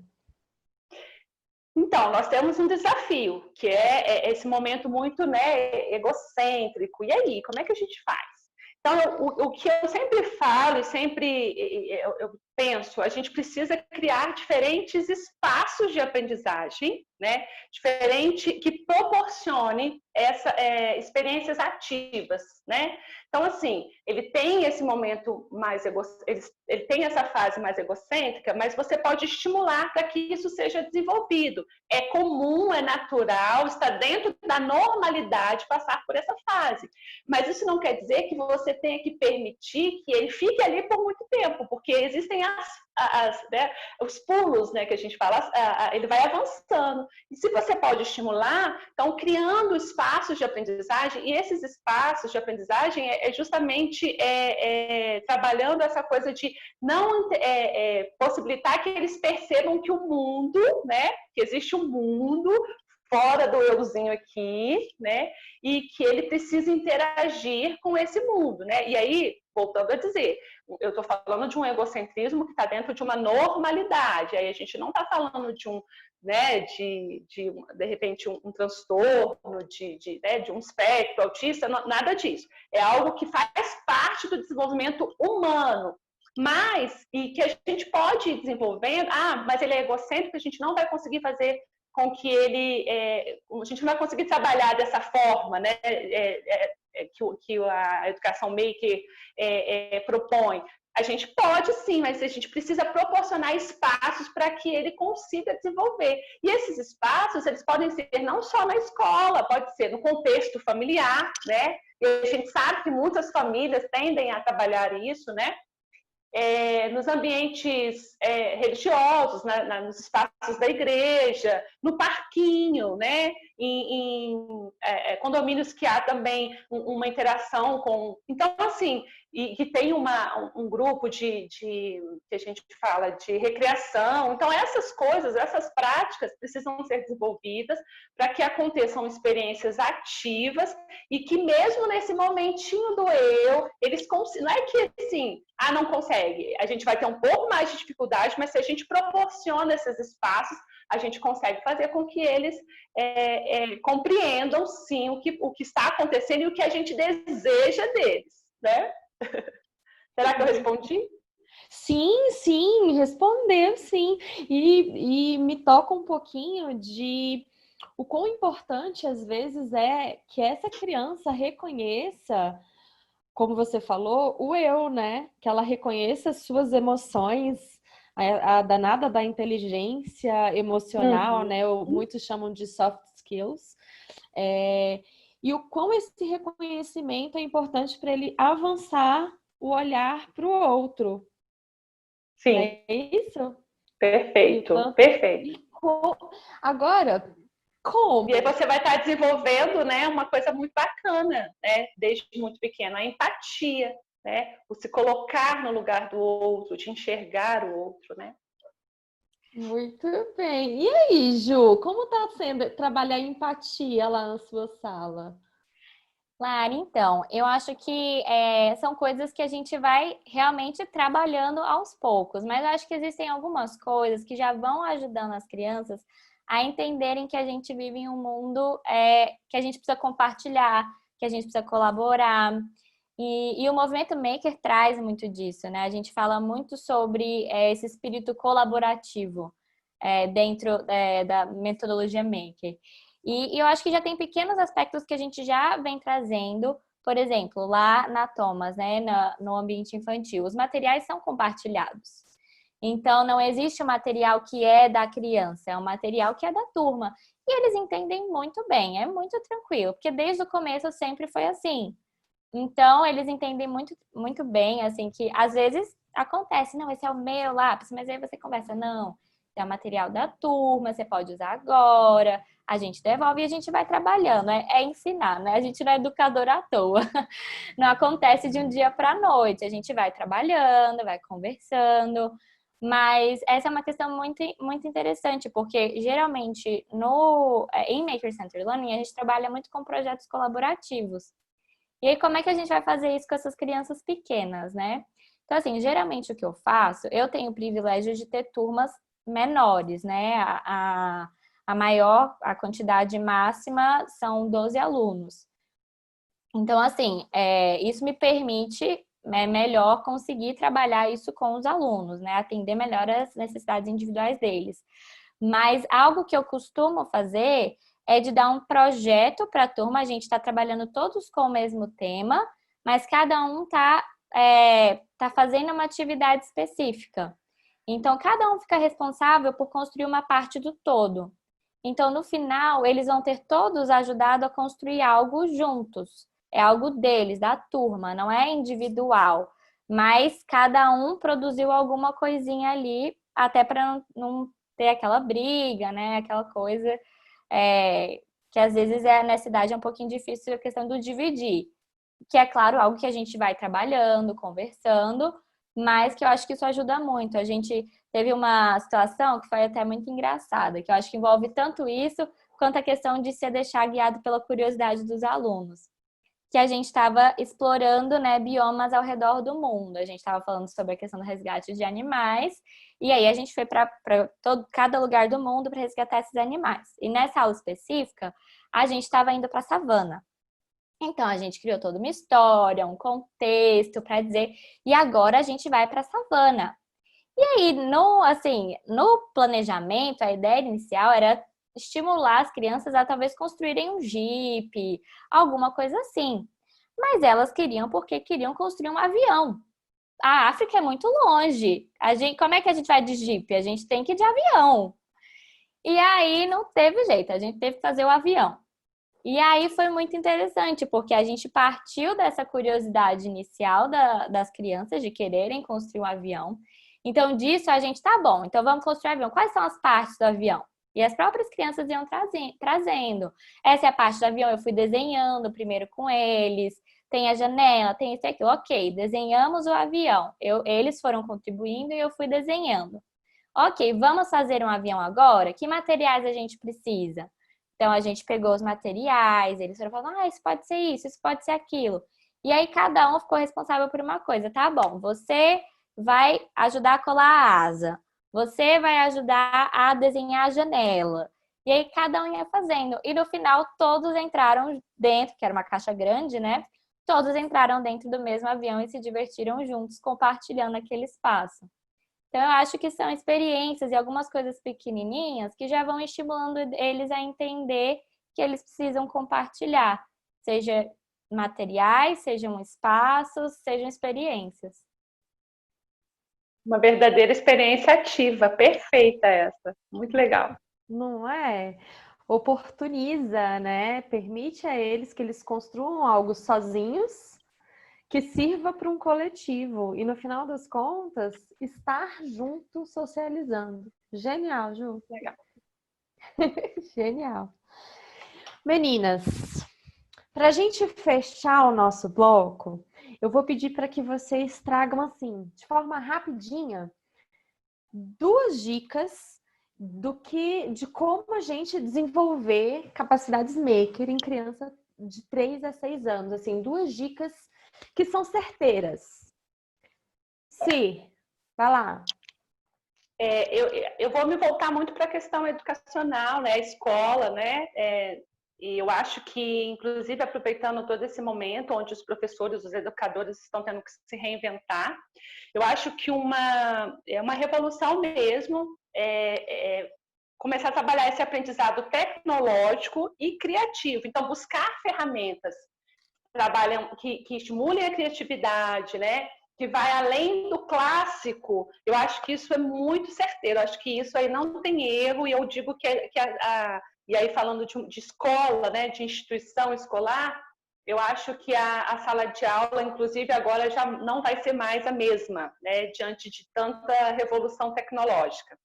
Então, nós temos um desafio, que é esse momento muito, né, egocêntrico. E aí, como é que a gente faz? Então, o que eu sempre falo e sempre eu penso, a gente precisa criar diferentes espaços de aprendizagem, né? Que proporcione experiências ativas, né? Então, assim, ele tem esse momento ele tem essa fase mais egocêntrica, mas você pode estimular para que isso seja desenvolvido. É comum, é natural, está dentro da normalidade passar por essa fase. Mas isso não quer dizer que você tenha que permitir que ele fique ali por muito tempo, porque existem os pulos, né, que a gente fala, ele vai avançando. E se você pode estimular, então criando espaço espaços de aprendizagem, e esses espaços de aprendizagem é justamente trabalhando essa coisa de não possibilitar que eles percebam que o mundo, né, que existe um mundo fora do euzinho aqui, né, e que ele precisa interagir com esse mundo, né? E aí, voltando a dizer, eu estou falando de um egocentrismo que está dentro de uma normalidade. Aí a gente não está falando de um, né, de repente um transtorno, de um espectro autista, nada disso. É algo que faz parte do desenvolvimento humano. Mas, e que a gente pode ir desenvolvendo, mas ele é egocêntrico, a gente não vai conseguir fazer com que ele, a gente não vai conseguir trabalhar dessa forma, né, que a educação maker propõe. A gente pode sim, mas a gente precisa proporcionar espaços para que ele consiga desenvolver. E esses espaços, eles podem ser não só na escola, pode ser no contexto familiar, né? E a gente sabe que muitas famílias tendem a trabalhar isso, né? Nos ambientes religiosos, nos espaços da igreja, no parquinho, né? em condomínios que há também uma interação com... Então, assim, e que tem um grupo que a gente fala de recreação. Então, essas coisas, essas práticas precisam ser desenvolvidas para que aconteçam experiências ativas e que mesmo nesse momentinho do eles não é que assim, não consegue. A gente vai ter um pouco mais de dificuldade, mas se a gente proporciona esses espaços, a gente consegue fazer com que eles compreendam, sim, o que está acontecendo e o que a gente deseja deles, né? Será que eu respondi? Sim, respondeu, sim. E me toca um pouquinho de o quão importante, às vezes, é que essa criança reconheça, como você falou, o eu, né? Que ela reconheça as suas emoções, a danada da inteligência emocional, né? Muitos chamam de soft skills. E o quão esse reconhecimento é importante para ele avançar o olhar para o outro. Sim. É isso? Perfeito, perfeito. Agora, como? E aí você vai estar desenvolvendo, né, uma coisa muito bacana, né, desde muito pequeno, a empatia, né, o se colocar no lugar do outro, de enxergar o outro, né. Muito bem. E aí, Ju, como está sendo trabalhar empatia lá na sua sala? Lara, então, eu acho que são coisas que a gente vai realmente trabalhando aos poucos, mas eu acho que existem algumas coisas que já vão ajudando as crianças a entenderem que a gente vive em um mundo que a gente precisa compartilhar, que a gente precisa colaborar. E o movimento Maker traz muito disso, né? A gente fala muito sobre esse espírito colaborativo dentro da metodologia Maker. E eu acho que já tem pequenos aspectos que a gente já vem trazendo, por exemplo, lá na Thomas, né, no ambiente infantil, os materiais são compartilhados. Então, não existe um material que é da criança, é um material que é da turma. E eles entendem muito bem, é muito tranquilo, porque desde o começo sempre foi assim. Então, eles entendem muito, muito bem, assim, que às vezes acontece, não, esse é o meu lápis, mas aí você conversa, não, é o material da turma, você pode usar agora, a gente devolve e a gente vai trabalhando, é ensinar, né? A gente não é educador à toa, não acontece de um dia para a noite, a gente vai trabalhando, vai conversando, mas essa é uma questão muito, muito interessante, porque geralmente em Maker Center Learning a gente trabalha muito com projetos colaborativos. E aí, como é que a gente vai fazer isso com essas crianças pequenas, né? Então, assim, geralmente o que eu faço, eu tenho o privilégio de ter turmas menores, né? A quantidade máxima são 12 alunos. Então, assim, isso me permite melhor conseguir trabalhar isso com os alunos, né? Atender melhor as necessidades individuais deles. Mas algo que eu costumo fazer é de dar um projeto para a turma. A gente está trabalhando todos com o mesmo tema, mas cada um tá fazendo uma atividade específica. Então, cada um fica responsável por construir uma parte do todo. Então, no final, eles vão ter todos ajudado a construir algo juntos. É algo deles, da turma, não é individual. Mas cada um produziu alguma coisinha ali, até para não ter aquela briga, né? Aquela coisa que às vezes nessa idade é um pouquinho difícil a questão do dividir. Que é, claro, algo que a gente vai trabalhando, conversando, mas que eu acho que isso ajuda muito. A gente teve uma situação que foi até muito engraçada, que eu acho que envolve tanto isso quanto a questão de se deixar guiado pela curiosidade dos alunos. Que a gente estava explorando, né, biomas ao redor do mundo. A gente estava falando sobre a questão do resgate de animais, e aí a gente foi para cada lugar do mundo para resgatar esses animais. E nessa aula específica, a gente estava indo para a savana. Então, a gente criou toda uma história, um contexto para dizer, e agora a gente vai para a savana. E aí, no planejamento, a ideia inicial era estimular as crianças a talvez construírem um jipe, alguma coisa assim. Mas elas queriam porque queriam construir um avião. A África é muito longe. Como é que a gente vai de jipe? A gente tem que ir de avião. E aí não teve jeito, a gente teve que fazer o avião. E aí foi muito interessante, porque a gente partiu dessa curiosidade inicial das crianças de quererem construir um avião. Então, disso a gente, tá bom, então vamos construir um avião. Quais são as partes do avião? E as próprias crianças iam trazendo. Essa é a parte do avião, eu fui desenhando primeiro com eles. Tem a janela, tem isso aqui. Ok, desenhamos o avião. Eles foram contribuindo e eu fui desenhando. Ok, vamos fazer um avião agora? Que materiais a gente precisa? Então, a gente pegou os materiais, eles foram falando, isso pode ser isso pode ser aquilo. E aí, cada um ficou responsável por uma coisa. Tá bom, você vai ajudar a colar a asa. Você vai ajudar a desenhar a janela. E aí, cada um ia fazendo. E no final, todos entraram dentro, que era uma caixa grande, né? Todos entraram dentro do mesmo avião e se divertiram juntos, compartilhando aquele espaço. Então, eu acho que são experiências e algumas coisas pequenininhas que já vão estimulando eles a entender que eles precisam compartilhar, seja materiais, sejam espaços, sejam experiências. Uma verdadeira experiência ativa, perfeita essa, muito legal. Não é? Oportuniza, né? Permite a eles que eles construam algo sozinhos que sirva para um coletivo e, no final das contas, estar junto socializando. Genial, Ju. Legal. Genial. Meninas, para a gente fechar o nosso bloco, eu vou pedir para que vocês tragam, assim, de forma rapidinha, 2 dicas de como a gente desenvolver capacidades maker em criança de 3 a 6 anos. Assim, 2 dicas que são certeiras. Vai lá. Eu vou me voltar muito para a questão educacional, né, a escola, né, e eu acho que, inclusive, aproveitando todo esse momento onde os professores, os educadores estão tendo que se reinventar, eu acho que é uma revolução mesmo começar a trabalhar esse aprendizado tecnológico e criativo. Então, buscar ferramentas que estimulem a criatividade, né? Que vai além do clássico. Eu acho que isso é muito certeiro. Eu acho que isso aí não tem erro. E eu digo e aí falando de escola, né? De instituição escolar, eu acho que a sala de aula, inclusive, agora já não vai ser mais a mesma, né? Diante de tanta revolução tecnológica.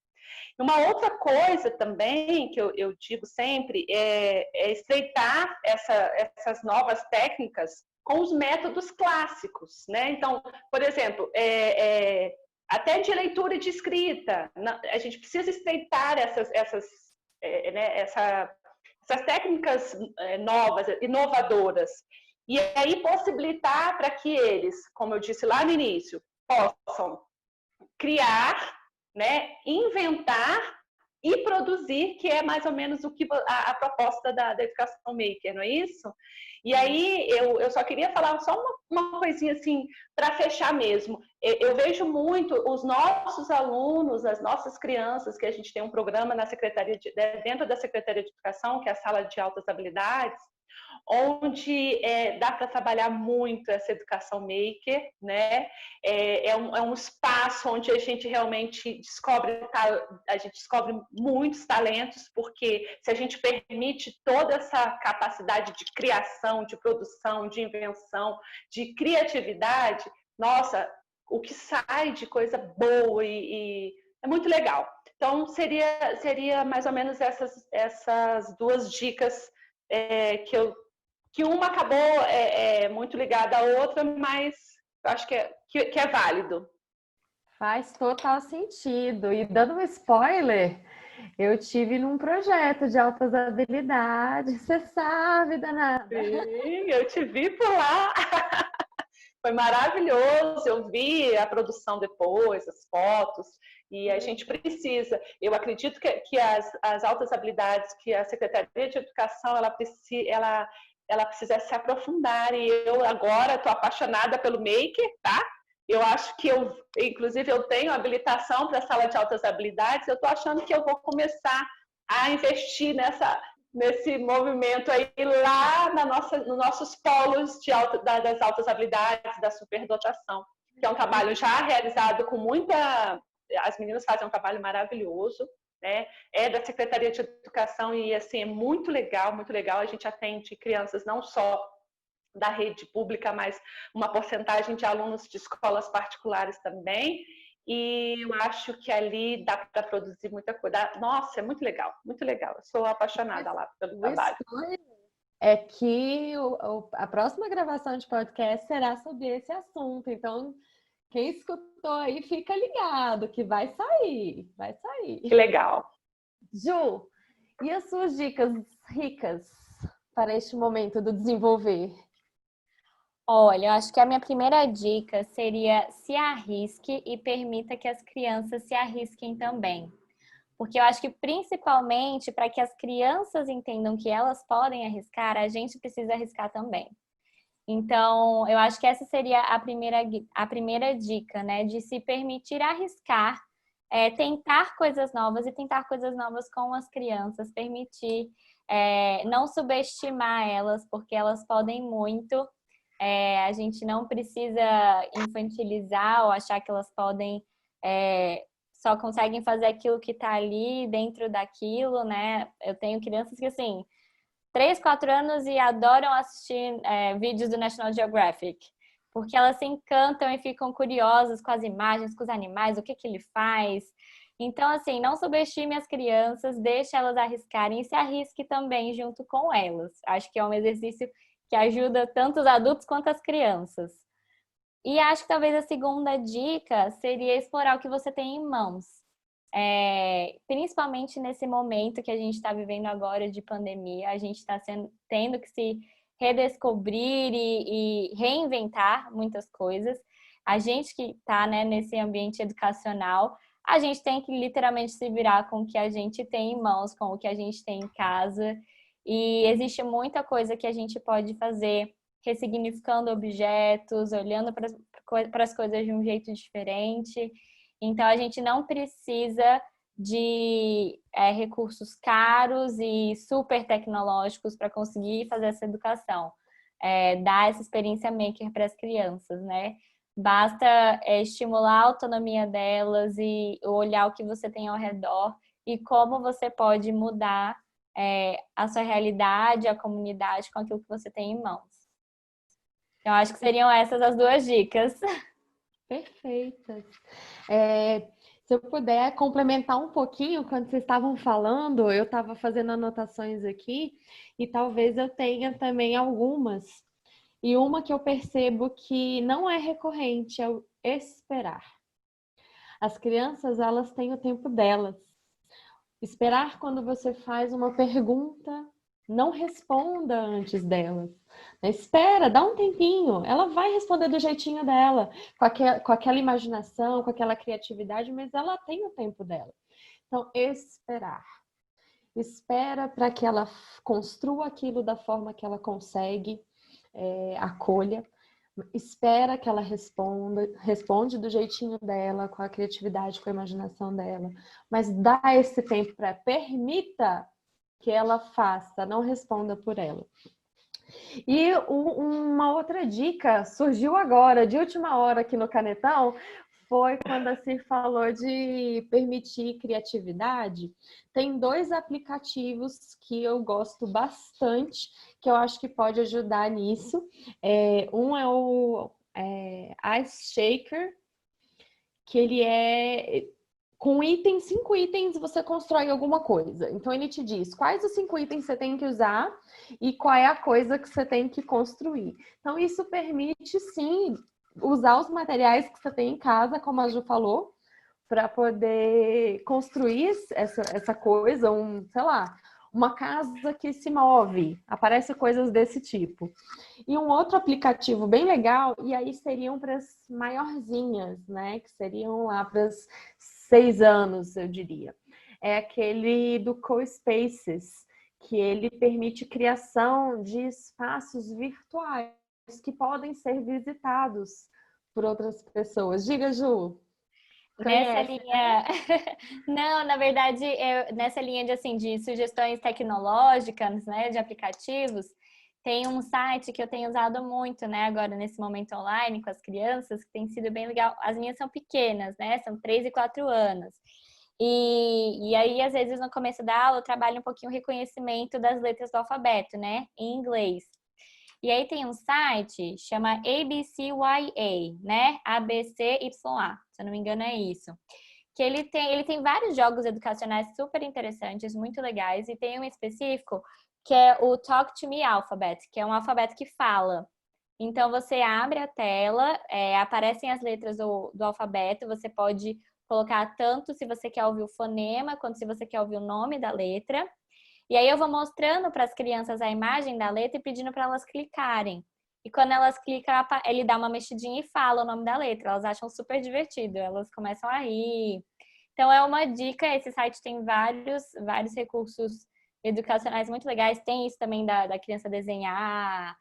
Uma outra coisa também que eu digo sempre é estreitar essas novas técnicas com os métodos clássicos, né? Então, por exemplo, até de leitura e de escrita, a gente precisa estreitar essas técnicas novas, inovadoras, e aí possibilitar para que eles, como eu disse lá no início, possam criar, né, inventar e produzir, que é mais ou menos o que a proposta da educação maker, não é isso? E aí eu só queria falar só uma coisinha assim para fechar mesmo. Eu vejo muito os nossos alunos, as nossas crianças, que a gente tem um programa na dentro da Secretaria de Educação, que é a Sala de Altas Habilidades, onde dá para trabalhar muito essa educação maker, né? É um espaço onde a gente realmente descobre muitos talentos, porque se a gente permite toda essa capacidade de criação, de produção, de invenção, de criatividade, nossa, o que sai de coisa boa e é muito legal. Então, seria mais ou menos essas 2 dicas que uma acabou muito ligada à outra, mas eu acho que é válido. Faz total sentido. E dando um spoiler, eu tive num projeto de altas habilidades, você sabe, danada. Sim, eu te vi por lá. Foi maravilhoso. Eu vi a produção depois, as fotos, e a gente precisa. Eu acredito que as altas habilidades que a Secretaria de Educação ela precisa se aprofundar. E eu agora estou apaixonada pelo Maker, tá? Eu acho que inclusive, eu tenho habilitação para a sala de altas habilidades. Eu estou achando que eu vou começar a investir nesse movimento aí lá nos nossos polos das altas habilidades, da superdotação, que é um trabalho já realizado com muita... As meninas fazem um trabalho maravilhoso, né? É da Secretaria de Educação e, assim, é muito legal, muito legal. A gente atende crianças não só da rede pública, mas uma porcentagem de alunos de escolas particulares também. E eu acho que ali dá para produzir muita coisa. Nossa, é muito legal, muito legal. Eu sou apaixonada lá pelo trabalho. É que a próxima gravação de podcast será sobre esse assunto. Então, quem escutou aí, fica ligado que vai sair, vai sair. Que legal. Ju, e as suas dicas ricas para este momento do desenvolver? Olha, eu acho que a minha primeira dica seria se arrisque e permita que as crianças se arrisquem também. Porque eu acho que principalmente para que as crianças entendam que elas podem arriscar, a gente precisa arriscar também. Então, eu acho que essa seria a primeira dica, né? De se permitir arriscar, tentar coisas novas e tentar coisas novas com as crianças, permitir não subestimar elas, porque elas podem muito. A gente não precisa infantilizar ou achar que elas podem, só conseguem fazer aquilo que está ali dentro daquilo, né? Eu tenho crianças que, assim, 3, 4 anos e adoram assistir vídeos do National Geographic, porque elas se encantam e ficam curiosas com as imagens, com os animais, o que ele faz. Então, assim, não subestime as crianças, deixe elas arriscarem e se arrisque também junto com elas. Acho que é um exercício que ajuda tanto os adultos quanto as crianças. E acho que talvez a segunda dica seria explorar o que você tem em mãos. Principalmente nesse momento que a gente está vivendo agora de pandemia, a gente está tendo que se redescobrir e reinventar muitas coisas. A gente que está, né, nesse ambiente educacional, a gente tem que literalmente se virar com o que a gente tem em mãos, com o que a gente tem em casa. E existe muita coisa que a gente pode fazer, ressignificando objetos, olhando para as coisas de um jeito diferente. Então, a gente não precisa de recursos caros e super tecnológicos para conseguir fazer essa educação, dar essa experiência maker para as crianças, né? Basta estimular a autonomia delas e olhar o que você tem ao redor e como você pode mudar a sua realidade, a comunidade com aquilo que você tem em mãos. Então, acho que seriam essas as 2 dicas. Perfeitas. Se eu puder complementar um pouquinho, quando vocês estavam falando, eu estava fazendo anotações aqui e talvez eu tenha também algumas. E uma que eu percebo que não é recorrente é o esperar. As crianças, elas têm o tempo delas. Esperar quando você faz uma pergunta, não responda antes delas. Espera, dá um tempinho. Ela vai responder do jeitinho dela, com aquela imaginação, com aquela criatividade, mas ela tem o tempo dela. Então, esperar. Espera para que ela construa aquilo da forma que ela consegue, acolha. Espera que ela responde do jeitinho dela, com a criatividade, com a imaginação dela, mas dá esse tempo para permita que ela faça, não responda por ela. E uma outra dica surgiu agora, de última hora aqui no Canetão, foi quando a Cir falou de permitir criatividade. Tem 2 aplicativos que eu gosto bastante, que eu acho que pode ajudar nisso. Um é o Ice Shaker, que ele Com itens, 5 itens, você constrói alguma coisa. Então, ele te diz quais os 5 itens você tem que usar e qual é a coisa que você tem que construir. Então, isso permite, sim, usar os materiais que você tem em casa, como a Ju falou, para poder construir essa coisa, sei lá, uma casa que se move, aparece coisas desse tipo. E um outro aplicativo bem legal, e aí seriam para as maiorzinhas, né? Que seriam lá para as 6 anos, eu diria. É aquele do CoSpaces, que ele permite criação de espaços virtuais que podem ser visitados por outras pessoas. Diga, Ju. Nessa Conhece? linha, não, na verdade, nessa linha de assim de sugestões tecnológicas, né, de aplicativos, tem um site que eu tenho usado muito, né, agora nesse momento online com as crianças, que tem sido bem legal. As minhas são pequenas, né, são 3 e 4 anos. E aí, às vezes, no começo da aula, eu trabalho um pouquinho o reconhecimento das letras do alfabeto, né, em inglês. E aí tem um site, chama ABCYA, né? ABCYA, se eu não me engano é isso. Que ele tem vários jogos educacionais super interessantes, muito legais, e tem um específico que é o Talk to Me Alphabet, que é um alfabeto que fala. Então você abre a tela, aparecem as letras do alfabeto, você pode colocar tanto se você quer ouvir o fonema, quanto se você quer ouvir o nome da letra. E aí eu vou mostrando para as crianças a imagem da letra e pedindo para elas clicarem. E quando elas clicam, ele dá uma mexidinha e fala o nome da letra. Elas acham super divertido, elas começam a rir. Então é uma dica, esse site tem vários recursos educacionais muito legais. Tem isso também da criança desenhar,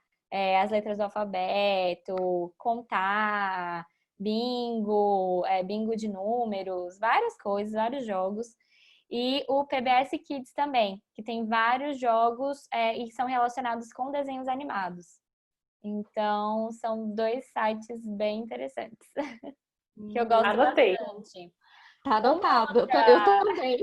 as letras do alfabeto, contar, bingo, bingo de números, várias coisas, vários jogos. E o PBS Kids também, que tem vários jogos e são relacionados com desenhos animados. Então, são 2 sites bem interessantes, que eu gosto Anotei. bastante. Tá adotado. Eu também.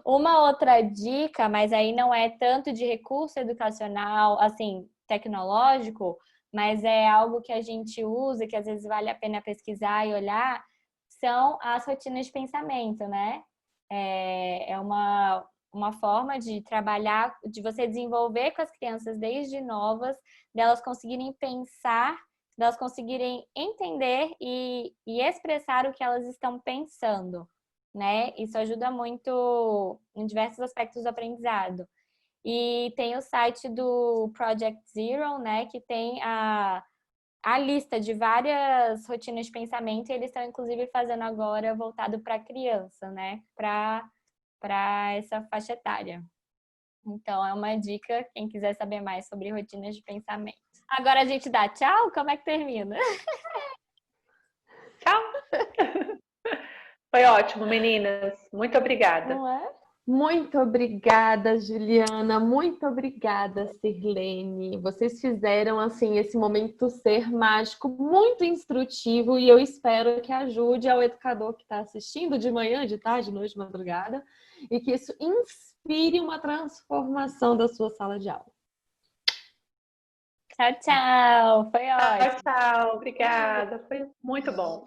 Uma outra dica, mas aí não é tanto de recurso educacional, assim, tecnológico, mas é algo que a gente usa, que às vezes vale a pena pesquisar e olhar, são as rotinas de pensamento, né? É uma forma de trabalhar, de você desenvolver com as crianças desde novas, delas conseguirem pensar, delas conseguirem entender e expressar o que elas estão pensando, né? Isso ajuda muito em diversos aspectos do aprendizado. E tem o site do Project Zero, né? Que tem a lista de várias rotinas de pensamento, e eles estão, inclusive, fazendo agora voltado para criança, né? Para essa faixa etária. Então, é uma dica, quem quiser saber mais sobre rotinas de pensamento. Agora a gente dá tchau? Como é que termina? Tchau! Foi ótimo, meninas. Muito obrigada. Não é? Muito obrigada, Juliana. Muito obrigada, Sirlene. Vocês fizeram assim esse momento ser mágico, muito instrutivo, e eu espero que ajude ao educador que está assistindo de manhã, de tarde, de noite, de madrugada, e que isso inspire uma transformação da sua sala de aula. Tchau, tchau. Foi ótimo. Tchau, tchau. Obrigada. Foi muito bom.